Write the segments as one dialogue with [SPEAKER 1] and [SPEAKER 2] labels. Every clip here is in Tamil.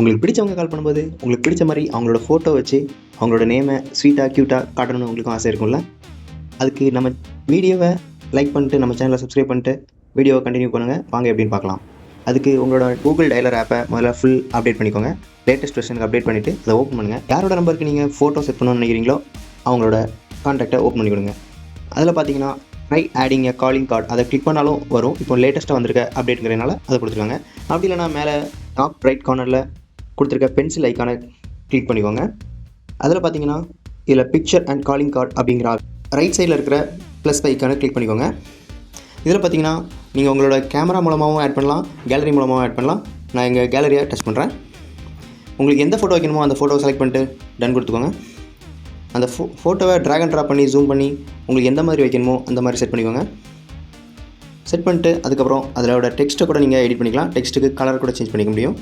[SPEAKER 1] உங்களுக்கு பிடிச்சவங்க கால் பண்ணும்போது உங்களுக்கு பிடிச்ச மாதிரி அவங்களோட ஃபோட்டோ வச்சு அவங்களோட நேமை ஸ்வீட்டாக க்யூட்டாக காட்டணும்னு உங்களுக்கும் ஆசை இருக்கும்ல. அதுக்கு நம்ம வீடியோவை லைக் பண்ணிட்டு நம்ம சேனலை சப்ஸ்கிரைப் பண்ணிட்டு வீடியோவை கண்டினியூ பண்ணுங்கள். வாங்க எப்படின்னு பார்க்கலாம். அதுக்கு உங்களோட கூகுள் டயலர் ஆப்பை முதல்ல ஃபுல் அப்டேட் பண்ணிக்கோங்க. லேட்டஸ்ட் வெர்ஷனுக்கு அப்டேட் பண்ணிவிட்டு அதை ஓப்பன் பண்ணுங்கள். யாரோட நம்பருக்கு நீங்கள் ஃபோட்டோ செட் பண்ணணும்னு நினைக்கிறீங்களோ அவங்களோட கான்டாக்டை ஓப்பன் பண்ணி கொடுங்க. அதில் பார்த்தீங்கன்னா ட்ரை ஆடிங் எ காலிங் கார்டு அதை கிளிக் பண்ணாலும் வரும். இப்போ லேட்டஸ்ட்டாக வந்திருக்க அப்டேட்டுங்கிறதுனால அதை கொடுத்துருக்காங்க. அப்படி இல்லைனா மேலே டாப் ரைட் கார்னரில் கொடுத்துருக்க பென்சில் ஐக்கானை கிளிக் பண்ணிக்கோங்க. அதில் பார்த்தீங்கன்னா இதில் பிக்சர் அண்ட் காலிங் கார்டு அப்படிங்கிற ரைட் சைடில் இருக்கிற ப்ளஸ் ஐக்கானை கிளிக் பண்ணிக்கோங்க. இதில் பார்த்தீங்கன்னா நீங்கள் உங்களோட கேமரா மூலமாகவும் ஆட் பண்ணலாம், கேலரி மூலமாகவும் ஆட் பண்ணலாம். நான் எங்கள் கேலரியை டச் பண்ணுறேன். உங்களுக்கு எந்த ஃபோட்டோ வைக்கணுமோ அந்த ஃபோட்டோவை செலக்ட் பண்ணிட்டு டன் கொடுத்துக்கோங்க. அந்த ஃபோட்டோவை ட்ராக் அண்ட் ட்ராப் பண்ணி ஜூம் பண்ணி உங்களுக்கு எந்த மாதிரி வைக்கணுமோ அந்த மாதிரி செட் பண்ணிக்கோங்க. செட் பண்ணிட்டு அதுக்கப்புறம் அதோட டெக்ஸ்ட்டை கூட நீங்கள் எடிட் பண்ணிக்கலாம். டெக்ஸ்ட்டுக்கு கலர் கூட சேஞ்ச் பண்ணிக்க முடியும்.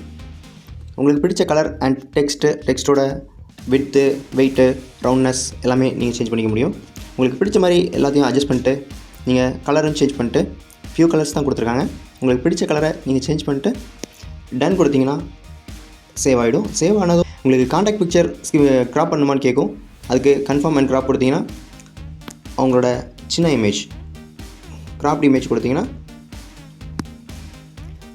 [SPEAKER 1] உங்களுக்கு பிடிச்ச colour and டெக்ஸ்ட்டோட width, weight, roundness எல்லாமே நீங்கள் சேஞ்ச் பண்ணிக்க முடியும். உங்களுக்கு பிடிச்ச மாதிரி எல்லாத்தையும் அட்ஜஸ்ட் பண்ணிட்டு நீங்கள் கலரும் சேஞ்ச் பண்ணிட்டு ஃபியூ கலர்ஸ் தான் கொடுத்துருக்காங்க. உங்களுக்கு பிடிச்ச கலரை நீங்கள் சேஞ்ச் பண்ணிட்டு டன் கொடுத்தீங்கன்னா சேவ் ஆகிடும். சேவ் ஆனதும் உங்களுக்கு கான்டாக்ட் பிக்சர் க்ராப் பண்ணுமான்னு கேட்கும். அதுக்கு கன்ஃபார்ம் அண்ட் க்ராப் கொடுத்தீங்கன்னா அவங்களோட சின்ன இமேஜ் க்ராப்ட் இமேஜ் கொடுத்தீங்கன்னா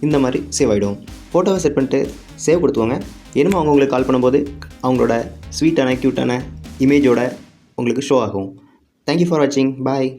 [SPEAKER 1] இந்த மாதிரி சேவ் ஆகிடும். ஃபோட்டோவை செட் பண்ணிட்டு சேவ் கொடுத்துவாங்க. என்னமோ அவங்க உங்களுக்கு கால் பண்ணும்போது அவங்களோட ஸ்வீட்டான க்யூட்டான இமேஜோட உங்களுக்கு ஷோ ஆகும். தேங்க்யூ ஃபார் வாட்சிங். பாய்.